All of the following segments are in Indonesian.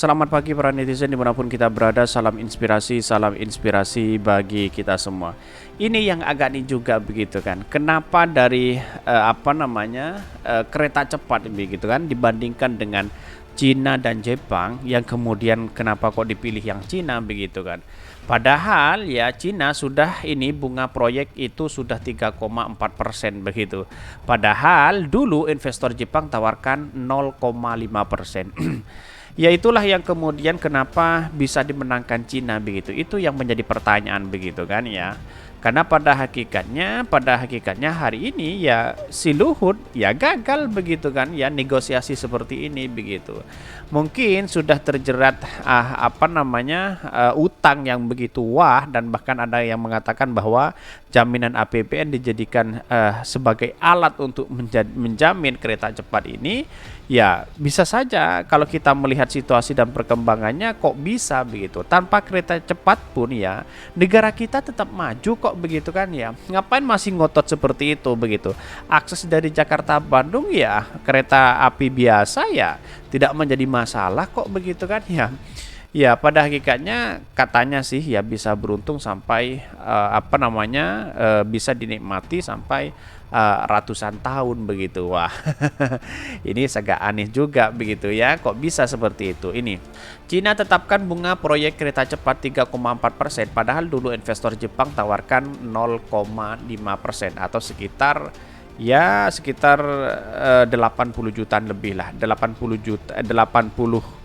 Selamat pagi para netizen dimanapun kita berada, salam inspirasi bagi kita semua. Ini yang agak nih juga begitu kan, kenapa dari kereta cepat begitu kan dibandingkan dengan Cina dan Jepang, yang kemudian kenapa kok dipilih yang Cina begitu kan. Padahal ya Cina sudah ini bunga proyek itu sudah 3,4% begitu. Padahal dulu investor Jepang tawarkan 0,5%. Ya itulah yang kemudian kenapa bisa dimenangkan Cina begitu. Itu yang menjadi pertanyaan begitu kan ya. Karena pada hakikatnya hari ini ya si Luhut ya gagal begitu kan ya, negosiasi seperti ini begitu. Mungkin sudah terjerat utang yang begitu wah, dan bahkan ada yang mengatakan bahwa jaminan APBN dijadikan sebagai alat untuk menjamin kereta cepat ini. Ya bisa saja kalau kita melihat situasi dan perkembangannya kok bisa begitu. Tanpa kereta cepat pun ya negara kita tetap maju kok begitu kan ya. Ngapain masih ngotot seperti itu begitu. Akses dari Jakarta Bandung ya kereta api biasa ya tidak menjadi masalah kok begitu kan ya. Ya pada hakikatnya katanya sih ya bisa beruntung sampai bisa dinikmati sampai ratusan tahun begitu. Wah, ini agak aneh juga begitu ya. Kok bisa seperti itu? Ini Cina tetapkan bunga proyek kereta cepat 3,4%, padahal dulu investor Jepang tawarkan 0,5% atau sekitar 80 jutaan lebih lah, 80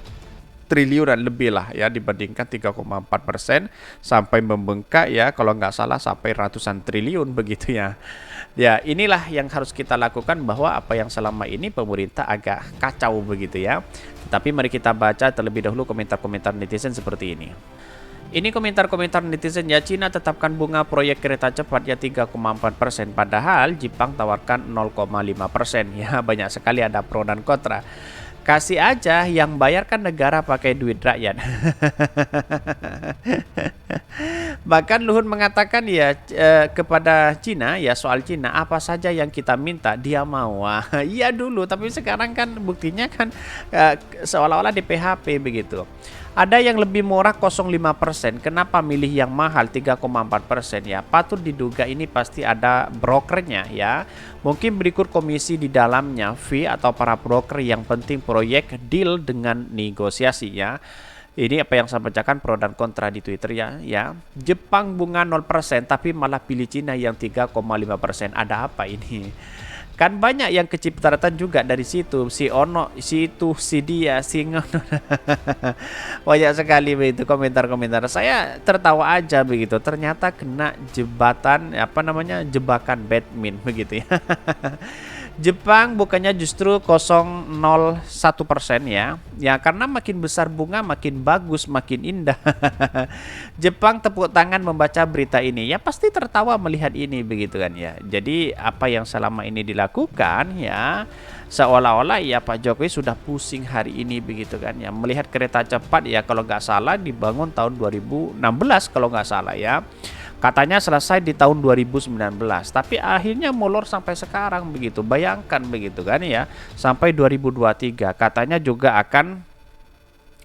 triliunan lebih lah ya dibandingkan 3,4%, sampai membengkak ya kalau nggak salah sampai ratusan triliun begitu ya. Ya inilah yang harus kita lakukan, bahwa apa yang selama ini pemerintah agak kacau begitu ya. Tapi mari kita baca terlebih dahulu komentar-komentar netizen seperti ini. Ini komentar-komentar netizen ya. Cina tetapkan bunga proyek kereta cepat ya 3,4%, padahal Jepang tawarkan 0,5%. Ya banyak sekali ada pro dan kontra. Kasih aja, yang bayarkan negara pakai duit rakyat. Bahkan Luhut mengatakan ya kepada Cina ya, soal Cina apa saja yang kita minta dia mau. Iya dulu, tapi sekarang kan buktinya kan seolah-olah di PHP begitu. Ada yang lebih murah 0,5%. Kenapa milih yang mahal 3,4% ya? Patut diduga ini pasti ada brokernya ya. Mungkin berikut komisi di dalamnya, fee atau para broker, yang penting proyek deal dengan negosiasi ya. Ini apa yang saya bacakan pro dan kontra di Twitter ya. Jepang bunga 0% tapi malah pilih Cina yang 3,5%. Ada apa ini? Kan banyak yang kecipratan juga dari situ, si Ono, si itu, si dia, si ngono. Banyak sekali begitu komentar-komentar. Saya tertawa aja begitu. Ternyata kena jebakan Batman begitu ya. Jepang bukannya justru 0,01% ya. Ya karena makin besar bunga makin bagus, makin indah. Jepang tepuk tangan membaca berita ini. Ya pasti tertawa melihat ini begitu kan ya. Jadi apa yang selama ini dilakukan ya, seolah-olah ya Pak Jokowi sudah pusing hari ini begitu kan ya. Melihat kereta cepat ya kalau nggak salah dibangun tahun 2016 kalau nggak salah ya. Katanya selesai di tahun 2019, tapi akhirnya molor sampai sekarang begitu. Bayangkan begitu kan ya, sampai 2023 katanya juga akan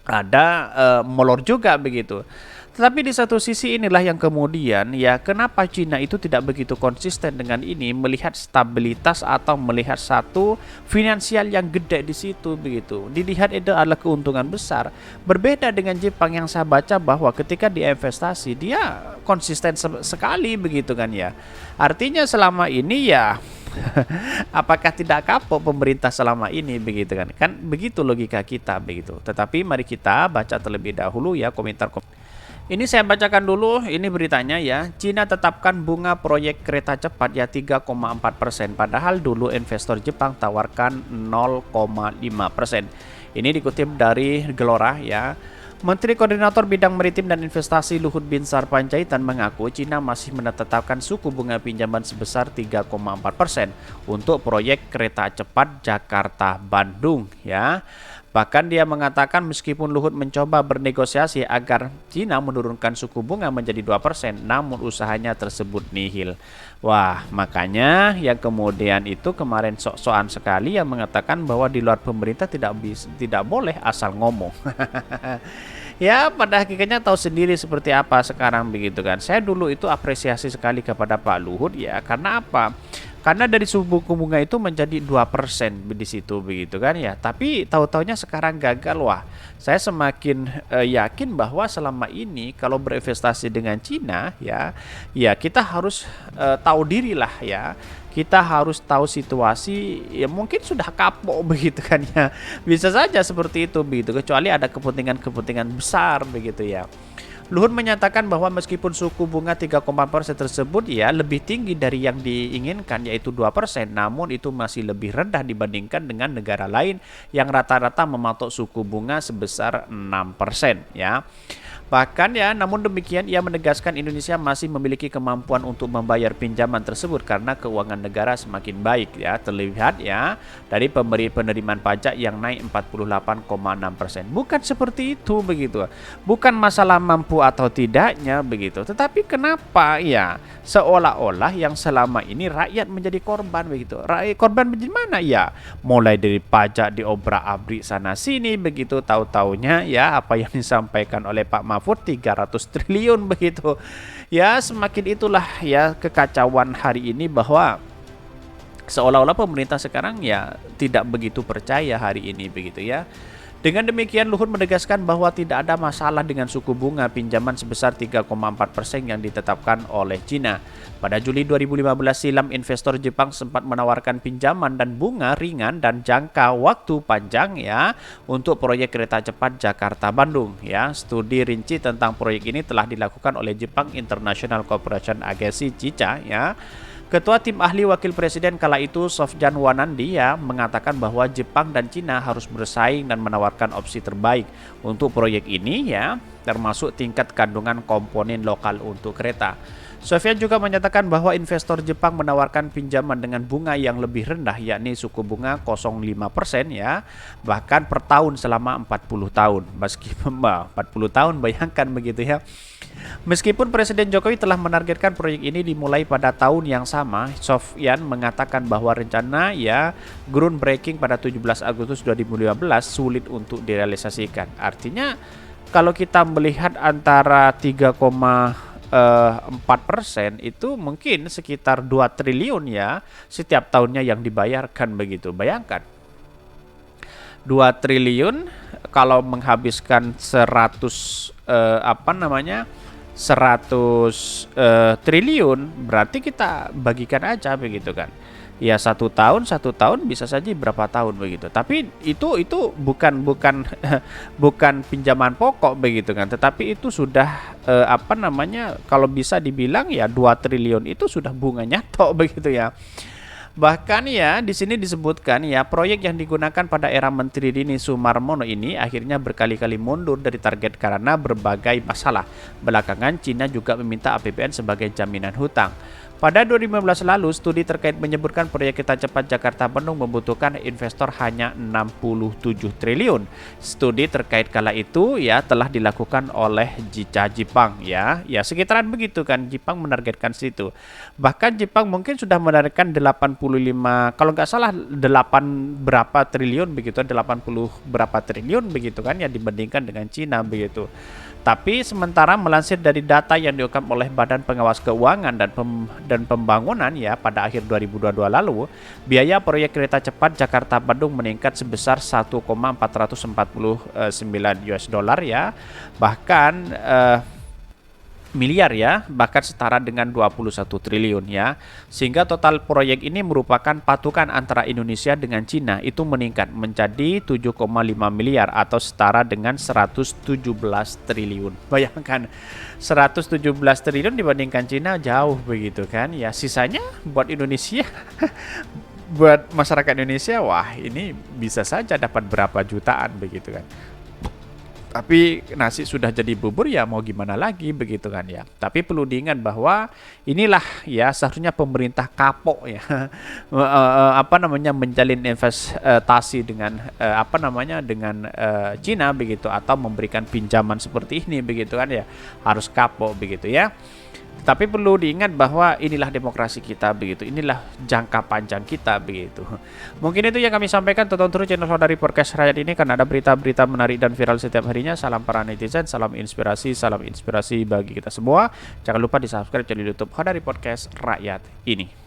ada molor juga begitu. Tetapi di satu sisi inilah yang kemudian ya kenapa Cina itu tidak begitu konsisten dengan ini, melihat stabilitas atau melihat satu finansial yang gede di situ begitu. Dilihat itu adalah keuntungan besar. Berbeda dengan Jepang yang saya baca bahwa ketika dia investasi dia konsisten sekali begitu kan ya. Artinya selama ini ya apakah tidak kapok pemerintah selama ini begitu kan? Kan begitu logika kita begitu. Tetapi mari kita baca terlebih dahulu ya komentar. Ini saya bacakan dulu, ini beritanya ya. Cina tetapkan bunga proyek kereta cepat ya 3,4%, padahal dulu investor Jepang tawarkan 0,5%. Ini dikutip dari Gelora ya. Menteri Koordinator Bidang Maritim dan Investasi Luhut Binsar Panjaitan mengaku Cina masih menetapkan suku bunga pinjaman sebesar 3,4% untuk proyek kereta cepat Jakarta Bandung ya. Bahkan dia mengatakan meskipun Luhut mencoba bernegosiasi agar Cina menurunkan suku bunga menjadi 2%, namun usahanya tersebut nihil. Wah, makanya yang kemudian itu kemarin sok-sokan sekali yang mengatakan bahwa di luar pemerintah tidak boleh asal ngomong. Ya, pada hakikatnya tahu sendiri seperti apa sekarang begitu kan. Saya dulu itu apresiasi sekali kepada Pak Luhut ya, karena apa? Karena dari suku bunga itu menjadi 2% di situ begitu kan ya. Tapi tahu-taunya sekarang gagal. Wah, saya semakin yakin bahwa selama ini kalau berinvestasi dengan Cina ya, ya kita harus tahu diri lah ya. Kita harus tahu situasi, ya mungkin sudah kapok begitu kan ya. Bisa saja seperti itu begitu, kecuali ada kepentingan-kepentingan besar begitu ya. Luhut menyatakan bahwa meskipun suku bunga 3,4% tersebut ya lebih tinggi dari yang diinginkan yaitu 2%, namun itu masih lebih rendah dibandingkan dengan negara lain yang rata-rata mematok suku bunga sebesar 6% ya. Bahkan ya, namun demikian ia menegaskan Indonesia masih memiliki kemampuan untuk membayar pinjaman tersebut karena keuangan negara semakin baik ya. Terlihat ya dari penerimaan pajak yang naik 48,6%. Bukan seperti itu begitu. Bukan masalah mampu atau tidaknya begitu. Tetapi kenapa ya seolah-olah yang selama ini rakyat menjadi korban begitu. Rakyat korban menjadi mana ya? Mulai dari pajak diobrak-abrik sana sini begitu, tahu-taunya ya apa yang disampaikan oleh Pak Mahfud 300 triliun begitu. Ya semakin itulah ya kekacauan hari ini bahwa seolah-olah pemerintah sekarang ya tidak begitu percaya hari ini begitu ya. Dengan demikian Luhut menegaskan bahwa tidak ada masalah dengan suku bunga pinjaman sebesar 3,4% yang ditetapkan oleh Cina. Pada Juli 2015 silam investor Jepang sempat menawarkan pinjaman dan bunga ringan dan jangka waktu panjang ya untuk proyek kereta cepat Jakarta-Bandung ya. Studi rinci tentang proyek ini telah dilakukan oleh Jepang International Cooperation Agency JICA ya. Ketua Tim Ahli Wakil Presiden kala itu Sofjan Wanandi ya mengatakan bahwa Jepang dan Cina harus bersaing dan menawarkan opsi terbaik untuk proyek ini ya, termasuk tingkat kandungan komponen lokal untuk kereta. Sofyan juga menyatakan bahwa investor Jepang menawarkan pinjaman dengan bunga yang lebih rendah yakni suku bunga 0,5% ya, bahkan per tahun selama 40 tahun. Meskipun 40 tahun bayangkan begitu ya. Meskipun Presiden Jokowi telah menargetkan proyek ini dimulai pada tahun yang sama, Sofyan mengatakan bahwa rencana ya groundbreaking pada 17 Agustus 2015 sulit untuk direalisasikan. Artinya kalau kita melihat antara 3,4% itu mungkin sekitar 2 triliun ya setiap tahunnya yang dibayarkan begitu. Bayangkan 2 triliun kalau menghabiskan 100 triliun berarti kita bagikan aja begitu kan ya, satu tahun bisa saja berapa tahun begitu. Tapi itu bukan pinjaman pokok begitu kan, tetapi itu sudah kalau bisa dibilang ya 2 triliun itu sudah bunganya tok begitu ya. Bahkan ya di sini disebutkan ya proyek yang digunakan pada era Menteri Rini Sumarmono ini akhirnya berkali-kali mundur dari target karena berbagai masalah. Belakangan Cina juga meminta APBN sebagai jaminan hutang. Pada 2015 lalu, studi terkait menyebutkan proyek kereta cepat Jakarta-Bandung membutuhkan investor hanya 67 triliun. Studi terkait kala itu ya telah dilakukan oleh JICA Jepang ya. Ya sekitaran begitu kan, Jepang menargetkan situ. Bahkan Jepang mungkin sudah menargetkan 85, kalau nggak salah 8 berapa triliun begitu, 80 berapa triliun begitu kan ya dibandingkan dengan Cina begitu. Tapi sementara melansir dari data yang diungkap oleh Badan Pengawas Keuangan dan Pembangunan ya pada akhir 2022 lalu, biaya proyek kereta cepat Jakarta-Bandung meningkat sebesar 1,449 US dollar ya. Bahkan miliar ya, bahkan setara dengan 21 triliun ya. Sehingga total proyek ini merupakan patukan antara Indonesia dengan Cina itu meningkat menjadi 7,5 miliar atau setara dengan 117 triliun. Bayangkan 117 triliun dibandingkan Cina jauh begitu kan. Ya sisanya buat Indonesia buat masyarakat Indonesia wah ini bisa saja dapat berapa jutaan begitu kan. Tapi nasi sudah jadi bubur ya mau gimana lagi begitu kan ya. Tapi perlu diingat bahwa inilah ya seharusnya pemerintah kapok ya apa namanya menjalin investasi dengan apa namanya dengan Cina begitu atau memberikan pinjaman seperti ini begitu kan ya. Harus kapok begitu ya. Tapi perlu diingat bahwa inilah demokrasi kita begitu. Inilah jangka panjang kita begitu. Mungkin itu yang kami sampaikan. Tonton terus channel Saudari Podcast Rakyat ini karena ada berita-berita menarik dan viral setiap harinya. Salam para netizen, salam inspirasi bagi kita semua. Jangan lupa di-subscribe channel YouTube Saudari Podcast Rakyat ini.